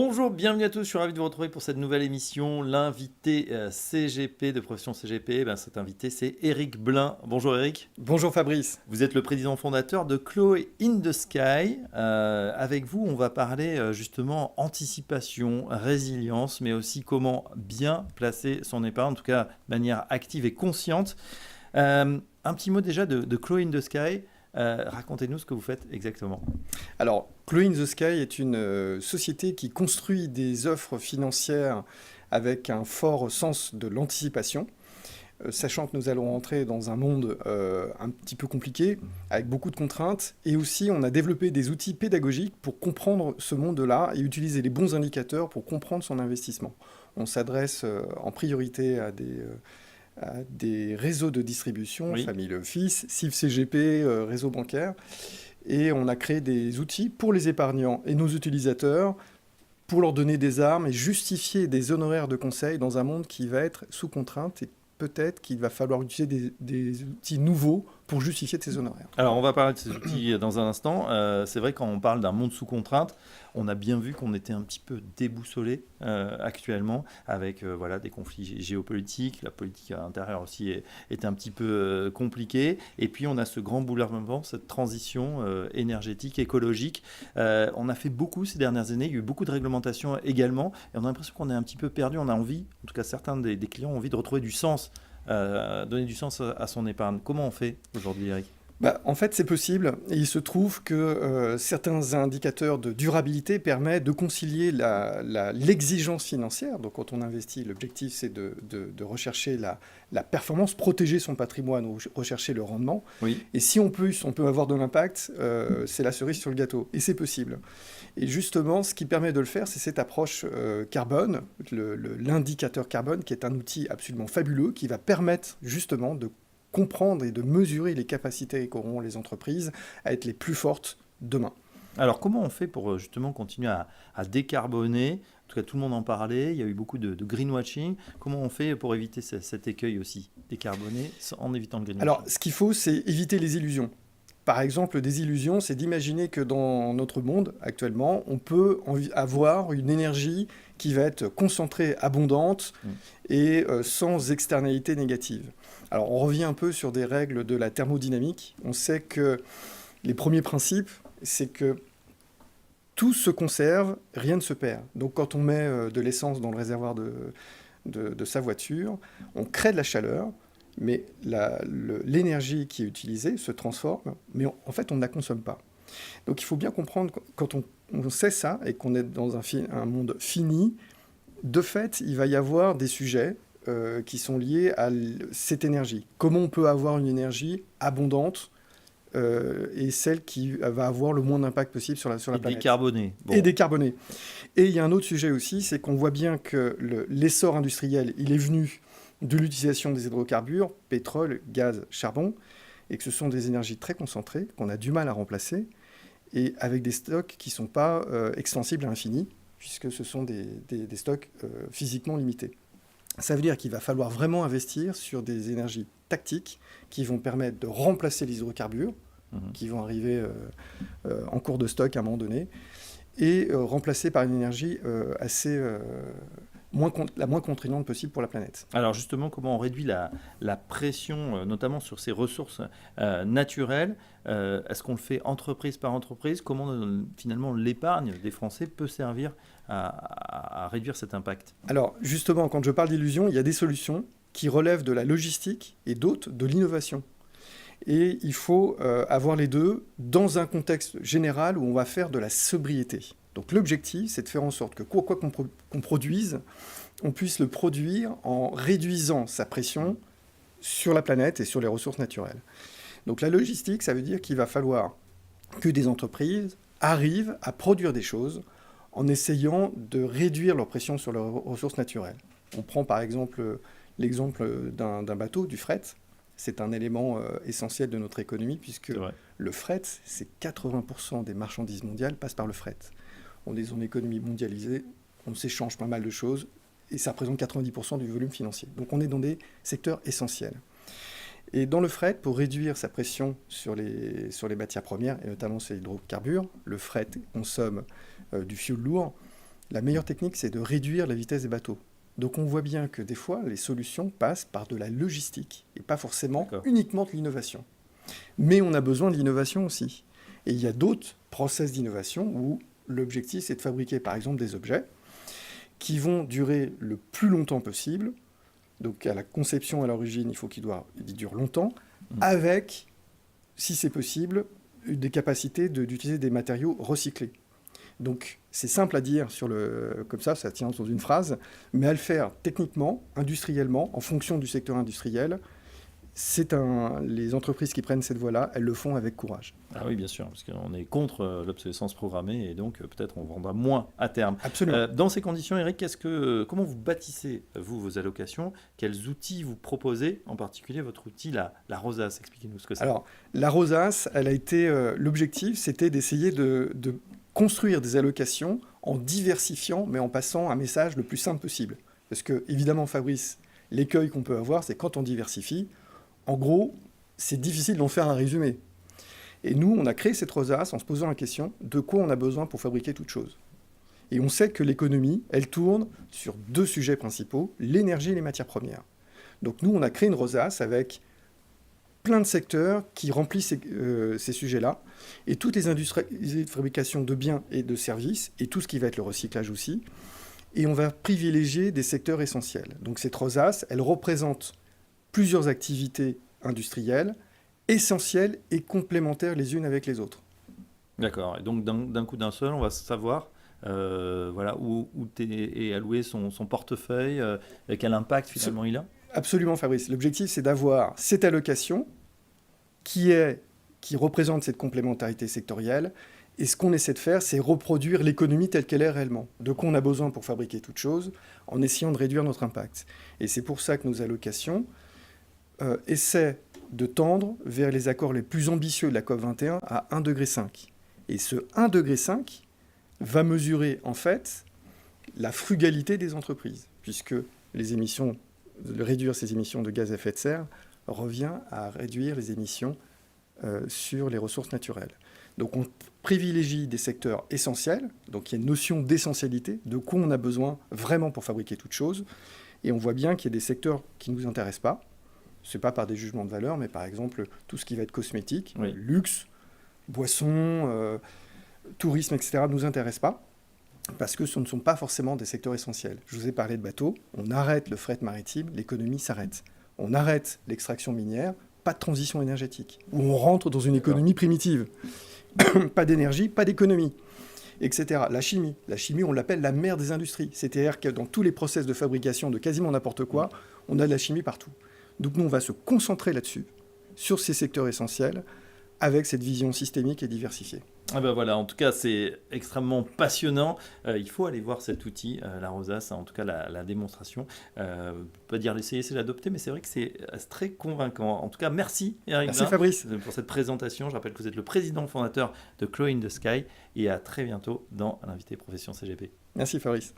Bonjour, bienvenue à tous, je suis ravi de vous retrouver pour cette nouvelle émission. L'invité CGP de profession CGP, cet invité c'est Eric Blin. Bonjour Eric. Bonjour Fabrice. Vous êtes le président fondateur de Chloé in the Sky. Avec vous, on va parler justement anticipation, résilience, mais aussi comment bien placer son épargne, en tout cas de manière active et consciente. Un petit mot déjà de Chloé in the Sky. Racontez-nous ce que vous faites exactement. Alors, Chloé in the Sky est une société qui construit des offres financières avec un fort sens de l'anticipation, sachant que nous allons rentrer dans un monde un petit peu compliqué, avec beaucoup de contraintes, et aussi on a développé des outils pédagogiques pour comprendre ce monde-là et utiliser les bons indicateurs pour comprendre son investissement. On s'adresse en priorité à des réseaux de distribution, Oui. Family Office, CIF CGP, réseau bancaire. Et on a créé des outils pour les épargnants et nos utilisateurs pour leur donner des armes et justifier des honoraires de conseil dans un monde qui va être sous contrainte et peut-être qu'il va falloir utiliser des outils nouveaux pour justifier de ces honoraires. Alors, on va parler de ces outils dans un instant. C'est vrai, quand on parle d'un monde sous contrainte, on a bien vu qu'on était un petit peu déboussolé actuellement avec des conflits géopolitiques. La politique intérieure aussi est un petit peu compliquée. Et puis, on a ce grand bouleversement, cette transition énergétique, écologique. On a fait beaucoup ces dernières années. Il y a eu beaucoup de réglementations également. Et on a l'impression qu'on est un petit peu perdu. On a envie, en tout cas certains des clients ont envie de retrouver du sens. Donner du sens à son épargne. Comment on fait aujourd'hui, Eric ? En fait, c'est possible. Et il se trouve que certains indicateurs de durabilité permettent de concilier l'exigence financière. Donc, quand on investit, l'objectif, c'est de rechercher la performance, protéger son patrimoine, ou rechercher le rendement. Oui. Et si on peut avoir de l'impact, c'est la cerise sur le gâteau. Et c'est possible. Et justement, ce qui permet de le faire, c'est cette approche carbone, l'indicateur carbone, qui est un outil absolument fabuleux, qui va permettre justement de comprendre et de mesurer les capacités qu'auront les entreprises à être les plus fortes demain. Alors, comment on fait pour justement continuer à décarboner ? En tout cas, tout le monde en parlait, il y a eu beaucoup de greenwashing. Comment on fait pour éviter cet écueil aussi, décarboner en évitant le greenwashing ? Alors, ce qu'il faut, c'est éviter les illusions. Par exemple, des illusions, c'est d'imaginer que dans notre monde actuellement, on peut avoir une énergie qui va être concentrée, abondante et sans externalité négative. Alors, on revient un peu sur des règles de la thermodynamique. On sait que les premiers principes, c'est que tout se conserve, rien ne se perd. Donc, quand on met de l'essence dans le réservoir de sa voiture, on crée de la chaleur, mais l'énergie qui est utilisée se transforme, mais en fait, on ne la consomme pas. Donc, il faut bien comprendre, quand on sait ça et qu'on est dans un monde fini, de fait, il va y avoir des sujets qui sont liés à cette énergie. Comment on peut avoir une énergie abondante et celle qui va avoir le moins d'impact possible sur la planète. Décarbonée. Bon. Et décarbonée. Et il y a un autre sujet aussi, c'est qu'on voit bien que l'essor industriel, il est venu de l'utilisation des hydrocarbures, pétrole, gaz, charbon, et que ce sont des énergies très concentrées, qu'on a du mal à remplacer, et avec des stocks qui ne sont pas extensibles à l'infini, puisque ce sont des stocks physiquement limités. Ça veut dire qu'il va falloir vraiment investir sur des énergies tactiques qui vont permettre de remplacer les hydrocarbures, qui vont arriver en cours de stock à un moment donné, et remplacer par une énergie la moins contraignante possible pour la planète. Alors justement, comment on réduit la pression, notamment sur ces ressources naturelles ? Est-ce qu'on le fait entreprise par entreprise ? Comment finalement l'épargne des Français peut servir à réduire cet impact ? Alors justement, quand je parle d'illusion, il y a des solutions qui relèvent de la logistique et d'autres de l'innovation. Et il faut avoir les deux dans un contexte général où on va faire de la sobriété. Donc l'objectif, c'est de faire en sorte que quoi qu'on produise, on puisse le produire en réduisant sa pression sur la planète et sur les ressources naturelles. Donc la logistique, ça veut dire qu'il va falloir que des entreprises arrivent à produire des choses en essayant de réduire leur pression sur leurs ressources naturelles. On prend par exemple l'exemple d'un bateau, du fret. C'est un élément essentiel de notre économie puisque le fret, c'est 80% des marchandises mondiales passent par le fret. On est dans une économie mondialisée, on s'échange pas mal de choses et ça représente 90% du volume financier. Donc on est dans des secteurs essentiels. Et dans le fret, pour réduire sa pression sur les matières premières, et notamment ces hydrocarbures, le fret consomme du fioul lourd, La meilleure technique, c'est de réduire la vitesse des bateaux. Donc on voit bien que des fois, les solutions passent par de la logistique et pas forcément uniquement de l'innovation. Mais on a besoin de l'innovation aussi. Et il y a d'autres process d'innovation où l'objectif, c'est de fabriquer par exemple des objets qui vont durer le plus longtemps possible. Donc à la conception, à l'origine, il faut qu'ils durent longtemps, avec, si c'est possible, des capacités d'utiliser des matériaux recyclés. Donc c'est simple à dire comme ça tient dans une phrase, mais à le faire techniquement, industriellement, en fonction du secteur industriel, les entreprises qui prennent cette voie-là, elles le font avec courage. Ah oui, bien sûr, parce qu'on est contre l'obsolescence programmée et donc peut-être on vendra moins à terme. Absolument. Dans ces conditions, Eric, comment vous bâtissez, vos allocations? Quels outils vous proposez, en particulier votre outil, la Rosace? Expliquez-nous ce que c'est. Alors, la Rosace, elle a été... l'objectif, c'était d'essayer de construire des allocations en diversifiant, mais en passant un message le plus simple possible. Parce que, évidemment, Fabrice, l'écueil qu'on peut avoir, c'est quand on diversifie, en gros, c'est difficile d'en faire un résumé. Et nous, on a créé cette rosace en se posant la question de quoi on a besoin pour fabriquer toute chose. Et on sait que l'économie, elle tourne sur 2 sujets principaux, l'énergie et les matières premières. Donc nous, on a créé une rosace avec plein de secteurs qui remplissent ces sujets-là, et toutes les industries de fabrication de biens et de services, et tout ce qui va être le recyclage aussi, et on va privilégier des secteurs essentiels. Donc cette rosace, elle représente plusieurs activités industrielles, essentielles et complémentaires les unes avec les autres. D'accord. Et donc d'un coup d'un seul, on va savoir où est alloué son portefeuille, et quel impact finalement il a. Absolument, Fabrice. L'objectif, c'est d'avoir cette allocation qui représente cette complémentarité sectorielle. Et ce qu'on essaie de faire, c'est reproduire l'économie telle qu'elle est réellement. De quoi on a besoin pour fabriquer toute chose, en essayant de réduire notre impact. Et c'est pour ça que nos allocations essaient de tendre vers les accords les plus ambitieux de la COP21 à 1,5 degré. Et ce 1,5 degré va mesurer en fait la frugalité des entreprises, puisque réduire ces émissions de gaz à effet de serre revient à réduire les émissions sur les ressources naturelles. Donc on privilégie des secteurs essentiels, donc il y a une notion d'essentialité, de quoi on a besoin vraiment pour fabriquer toute chose, et on voit bien qu'il y a des secteurs qui ne nous intéressent pas. Ce n'est pas par des jugements de valeur, mais par exemple tout ce qui va être cosmétique, luxe, boissons, tourisme, etc. ne nous intéresse pas, parce que ce ne sont pas forcément des secteurs essentiels. Je vous ai parlé de bateaux, on arrête le fret maritime, l'économie s'arrête. On arrête l'extraction minière, pas de transition énergétique, où on rentre dans une économie primitive. Pas d'énergie, pas d'économie, etc. La chimie, on l'appelle la mère des industries. C'est-à-dire que dans tous les process de fabrication de quasiment n'importe quoi, on a de la chimie partout. Donc nous, on va se concentrer là-dessus, sur ces secteurs essentiels, avec cette vision systémique et diversifiée. Ah ben voilà, en tout cas, c'est extrêmement passionnant. Il faut aller voir cet outil, la rosace, en tout cas la démonstration. Pas dire l'essayer, c'est l'adopter, mais c'est vrai que c'est très convaincant. En tout cas, merci Eric. Merci Fabrice pour cette présentation. Je rappelle que vous êtes le président fondateur de Chloe in the Sky, et à très bientôt dans l'invité Profession CGP. Merci Fabrice.